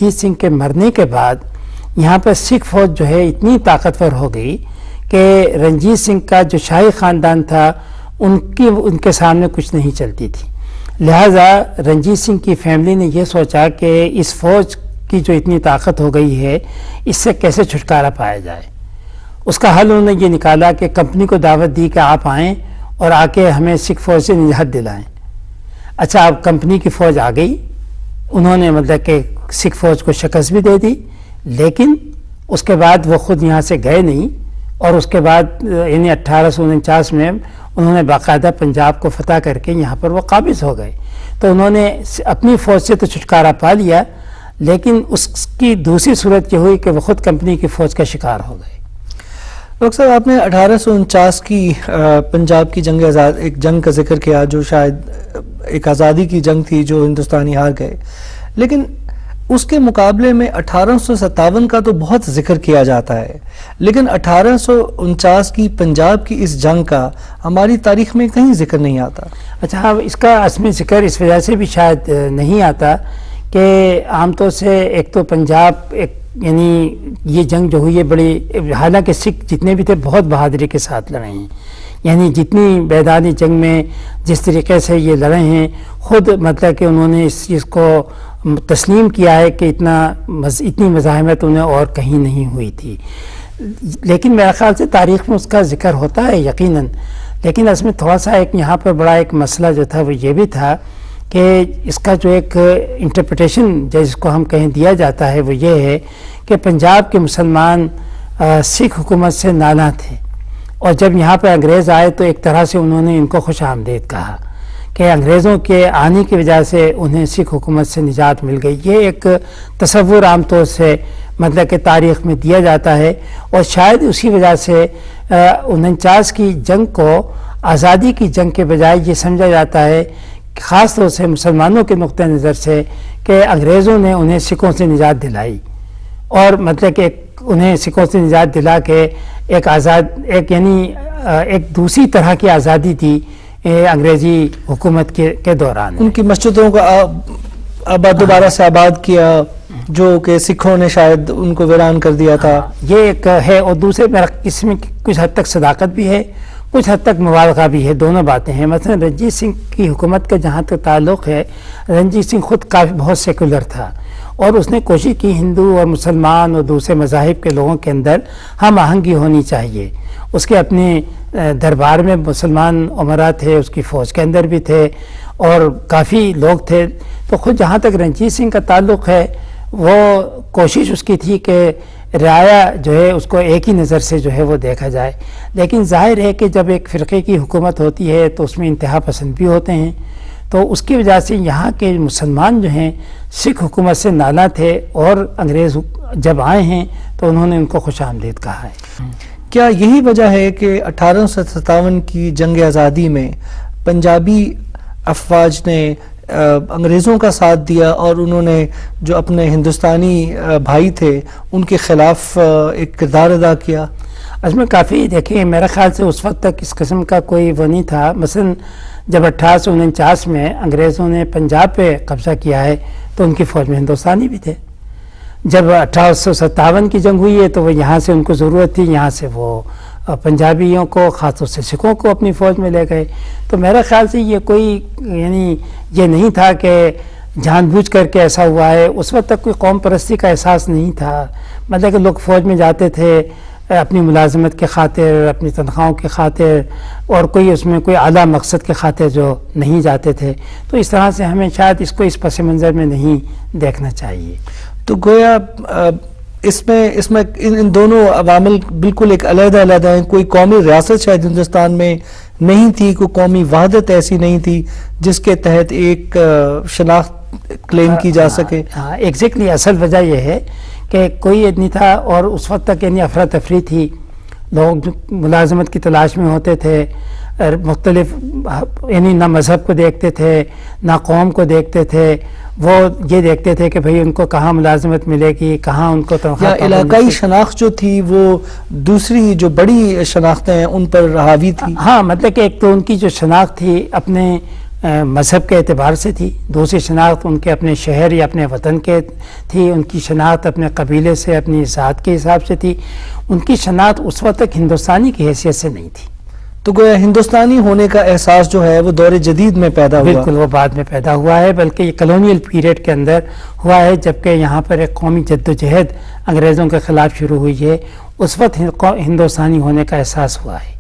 رنجیت سنگھ کے مرنے کے بعد یہاں پر سکھ فوج جو ہے اتنی طاقتور ہو گئی کہ رنجیت سنگھ کا جو شاہی خاندان تھا ان کے سامنے کچھ نہیں چلتی تھی. لہٰذا رنجیت سنگھ کی فیملی نے یہ سوچا کہ اس فوج کی جو اتنی طاقت ہو گئی ہے اس سے کیسے چھٹکارا پایا جائے. اس کا حل انہوں نے یہ نکالا کہ کمپنی کو دعوت دی کہ آپ آئیں اور آ کے ہمیں سکھ فوج سے نجات دلائیں. اچھا، اب کمپنی کی فوج آ گئی، انہوں نے مطلب کہ سکھ فوج کو شکست بھی دے دی، لیکن اس کے بعد وہ خود یہاں سے گئے نہیں، اور اس کے بعد یعنی 1849 میں انہوں نے باقاعدہ پنجاب کو فتح کر کے یہاں پر وہ قابض ہو گئے. تو انہوں نے اپنی فوج سے تو چھٹکارا پا لیا، لیکن اس کی دوسری صورت یہ ہوئی کہ وہ خود کمپنی کی فوج کا شکار ہو گئے. ڈاکٹر صاحب، آپ نے 1849 کی پنجاب کی ایک جنگ کا ذکر کیا جو شاید ایک آزادی کی جنگ تھی جو ہندوستانی ہار گئے، لیکن اس کے مقابلے میں 1857 کا تو بہت ذکر کیا جاتا ہے، لیکن 1849 کی پنجاب کی اس جنگ کا ہماری تاریخ میں کہیں ذکر نہیں آتا. اچھا، اس کا اصل ذکر اس وجہ سے بھی شاید نہیں آتا کہ عام طور سے ایک تو پنجاب یعنی یہ جنگ جو ہوئی ہے بڑی، حالانکہ سکھ جتنے بھی تھے بہت بہادری کے ساتھ لڑے ہیں، یعنی جتنی میدانی جنگ میں جس طریقے سے یہ لڑے ہیں، خود مطلب کہ انہوں نے اس چیز کو تسلیم کیا ہے کہ اتنی مزاحمت انہیں اور کہیں نہیں ہوئی تھی. لیکن میرے خیال سے تاریخ میں اس کا ذکر ہوتا ہے یقیناً، لیکن اس میں تھوڑا سا ایک یہاں پر بڑا ایک مسئلہ جو تھا وہ یہ بھی تھا کہ اس کا جو ایک انٹرپریٹیشن جس کو ہم کہیں دیا جاتا ہے وہ یہ ہے کہ پنجاب کے مسلمان سکھ حکومت سے نالاں تھے، اور جب یہاں پہ انگریز آئے تو ایک طرح سے انہوں نے ان کو خوش آمدید کہا کہ انگریزوں کے آنے کی وجہ سے انہیں سکھ حکومت سے نجات مل گئی. یہ ایک تصور عام طور سے مطلب کہ تاریخ میں دیا جاتا ہے، اور شاید اسی وجہ سے 49 کی جنگ کو آزادی کی جنگ کے بجائے یہ سمجھا جاتا ہے خاص طور سے مسلمانوں کے نقطہ نظر سے کہ انگریزوں نے انہیں سکھوں سے نجات دلائی، اور مطلب کہ انہیں سکھوں سے نجات دلا کے ایک دوسری طرح کی آزادی دی انگریزی حکومت کے دوران. ان کی مسجدوں کو دوبارہ سے آباد کیا جو کہ سکھوں نے شاید ان کو ویران کر دیا تھا. یہ ایک ہے، اور دوسرے اس میں کچھ حد تک صداقت بھی ہے، کچھ حد تک مبالغہ بھی ہے، دونوں باتیں ہیں. مثلا رنجیت سنگھ کی حکومت کا جہاں تک تعلق ہے، رنجیت سنگھ خود کافی بہت سیکولر تھا، اور اس نے کوشش کی ہندو اور مسلمان اور دوسرے مذاہب کے لوگوں کے اندر ہم آہنگی ہونی چاہیے. اس کے اپنے دربار میں مسلمان امراء تھے، اس کی فوج کے اندر بھی تھے، اور کافی لوگ تھے. تو خود جہاں تک رنجیت سنگھ کا تعلق ہے، وہ کوشش اس کی تھی کہ رعایا جو ہے اس کو ایک ہی نظر سے جو ہے وہ دیکھا جائے. لیکن ظاہر ہے کہ جب ایک فرقے کی حکومت ہوتی ہے تو اس میں انتہا پسند بھی ہوتے ہیں، تو اس کی وجہ سے یہاں کے مسلمان جو ہیں سکھ حکومت سے نالاں تھے، اور انگریز جب آئے ہیں تو انہوں نے ان کو خوش آمدید کہا ہے. کیا یہی وجہ ہے کہ 1857 کی جنگ آزادی میں پنجابی افواج نے انگریزوں کا ساتھ دیا، اور انہوں نے جو اپنے ہندوستانی بھائی تھے ان کے خلاف ایک کردار ادا کیا؟ اس میں کافی دیکھیں، میرے خیال سے اس وقت تک اس قسم کا کوئی وہ نہیں تھا. مثلا جب 1849 میں انگریزوں نے پنجاب پہ قبضہ کیا ہے تو ان کی فوج میں ہندوستانی بھی تھے. جب 1857 کی جنگ ہوئی ہے تو وہ یہاں سے ان کو ضرورت تھی، یہاں سے وہ پنجابیوں کو خاص طور سے سکھوں کو اپنی فوج میں لے گئے. تو میرے خیال سے یہ کوئی یعنی یہ نہیں تھا کہ جان بوجھ کر کے ایسا ہوا ہے. اس وقت تک کوئی قوم پرستی کا احساس نہیں تھا، مطلب کہ لوگ فوج میں جاتے تھے اپنی ملازمت کے خاطر، اپنی تنخواہوں کے خاطر، اور کوئی اس میں کوئی اعلیٰ مقصد کے خاطر جو نہیں جاتے تھے. تو اس طرح سے ہمیں شاید اس کو اس پس منظر میں نہیں دیکھنا چاہیے. تو گویا اس میں ان دونوں عوامل بالکل ایک علیحدہ ہیں. کوئی قومی ریاست شاید ہندوستان میں نہیں تھی، کوئی قومی وحدت ایسی نہیں تھی جس کے تحت ایک شناخت کلیم کی جا سکے. ہاں ایگزیکٹلی، اصل وجہ یہ ہے کہ کوئی نہیں تھا، اور اس وقت تک یعنی افراتفری تھی، لوگ ملازمت کی تلاش میں ہوتے تھے، مختلف یعنی نہ مذہب کو دیکھتے تھے نہ قوم کو دیکھتے تھے، وہ یہ دیکھتے تھے کہ بھئی ان کو کہاں ملازمت ملے گی، کہاں ان کو تنخواہ. یا علاقائی شناخت جو تھی وہ دوسری جو بڑی شناختیں ہیں ان پر حاوی تھی. ہاں مطلب کہ ایک تو ان کی جو شناخت تھی اپنے مذہب کے اعتبار سے تھی، دوسری شناخت ان کے اپنے شہر یا اپنے وطن کے تھی، ان کی شناخت اپنے قبیلے سے اپنی ذات کے حساب سے تھی، ان کی شناخت اس وقت تک ہندوستانی کی حیثیت سے نہیں تھی۔ تو گویا ہندوستانی ہونے کا احساس جو ہے وہ دور جدید میں پیدا ہوا؟ بالکل، وہ بعد میں پیدا ہوا ہے، بلکہ یہ کلونیل پیریڈ کے اندر ہوا ہے، جبکہ یہاں پر ایک قومی جدوجہد انگریزوں کے خلاف شروع ہوئی ہے، اس وقت ہندوستانی ہونے کا احساس ہوا ہے۔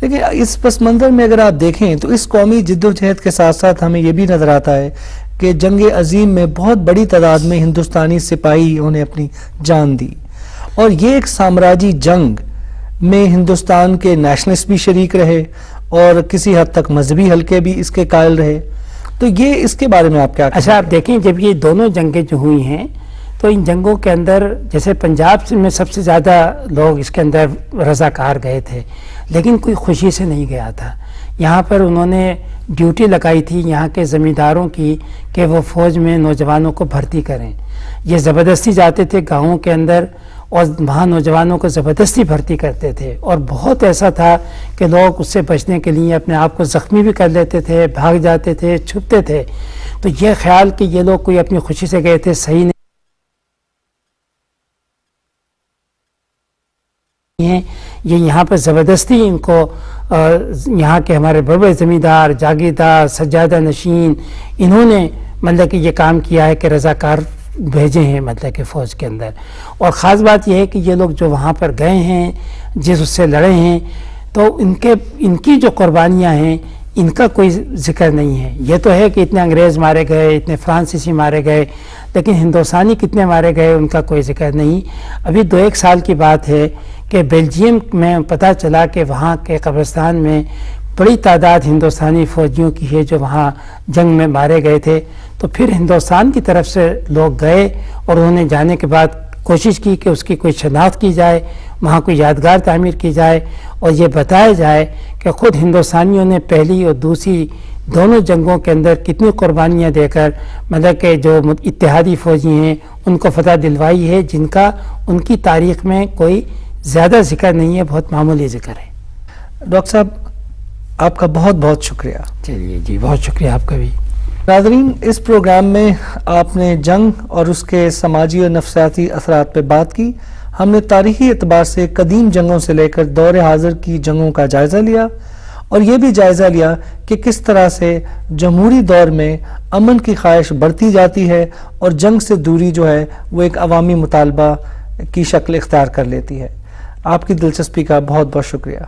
لیکن اس پس منظر میں اگر آپ دیکھیں تو اس قومی جدوجہد کے ساتھ ساتھ ہمیں یہ بھی نظر آتا ہے کہ جنگ عظیم میں بہت بڑی تعداد میں ہندوستانی سپاہیوں نے اپنی جان دی، اور یہ ایک سامراجی جنگ میں ہندوستان کے نیشنلسٹ بھی شریک رہے اور کسی حد تک مذہبی حلقے بھی اس کے قائل رہے، تو یہ اس کے بارے میں آپ کیا کہیں؟ اچھا، آپ دیکھیں جب یہ دونوں جنگیں جو ہوئی ہیں تو ان جنگوں کے اندر جیسے پنجاب میں سب سے زیادہ لوگ اس کے اندر رضاکار گئے تھے، لیکن کوئی خوشی سے نہیں گیا تھا۔ یہاں پر انہوں نے ڈیوٹی لگائی تھی یہاں کے زمینداروں کی کہ وہ فوج میں نوجوانوں کو بھرتی کریں، یہ زبردستی جاتے تھے گاؤں کے اندر اور وہاں نوجوانوں کو زبردستی بھرتی کرتے تھے، اور بہت ایسا تھا کہ لوگ اس سے بچنے کے لیے اپنے آپ کو زخمی بھی کر لیتے تھے، بھاگ جاتے تھے، چھپتے تھے۔ تو یہ خیال کہ یہ لوگ کوئی اپنی خوشی سے گئے تھے صحیح نہیں ہیں، یہ یہاں پر زبردستی ان کو یہاں کے ہمارے بڑے بڑے زمیندار، جاگیردار، سجادہ نشین، انہوں نے مطلب کہ یہ کام کیا ہے کہ رضاکار بھیجے ہیں مطلب کہ فوج کے اندر۔ اور خاص بات یہ ہے کہ یہ لوگ جو وہاں پر گئے ہیں، اس سے لڑے ہیں، تو ان کی جو قربانیاں ہیں ان کا کوئی ذکر نہیں ہے۔ یہ تو ہے کہ اتنے انگریز مارے گئے، اتنے فرانسیسی مارے گئے، لیکن ہندوستانی کتنے مارے گئے ان کا کوئی ذکر نہیں۔ ابھی 2-1 سال کی بات ہے کہ بیلجیم میں پتہ چلا کہ وہاں کے قبرستان میں بڑی تعداد ہندوستانی فوجیوں کی ہے جو وہاں جنگ میں مارے گئے تھے، تو پھر ہندوستان کی طرف سے لوگ گئے اور انہوں نے جانے کے بعد کوشش کی کہ اس کی کوئی شناخت کی جائے، وہاں کوئی یادگار تعمیر کی جائے، اور یہ بتایا جائے کہ خود ہندوستانیوں نے پہلی اور دوسری دونوں جنگوں کے اندر کتنی قربانیاں دے کر مطلب کہ جو اتحادی فوجی ہیں ان کو فتح دلوائی ہے، جن کا ان کی تاریخ میں کوئی زیادہ ذکر نہیں ہے، بہت معمولی ذکر ہے۔ ڈاکٹر صاحب، آپ کا بہت بہت شکریہ۔ چلیے جی، بہت شکریہ آپ کا بھی۔ ناظرین، اس پروگرام میں آپ نے جنگ اور اس کے سماجی اور نفسیاتی اثرات پہ بات کی۔ ہم نے تاریخی اعتبار سے قدیم جنگوں سے لے کر دور حاضر کی جنگوں کا جائزہ لیا، اور یہ بھی جائزہ لیا کہ کس طرح سے جمہوری دور میں امن کی خواہش بڑھتی جاتی ہے اور جنگ سے دوری جو ہے وہ ایک عوامی مطالبہ کی شکل اختیار کر لیتی ہے۔ آپ کی دلچسپی کا بہت بہت شکریہ۔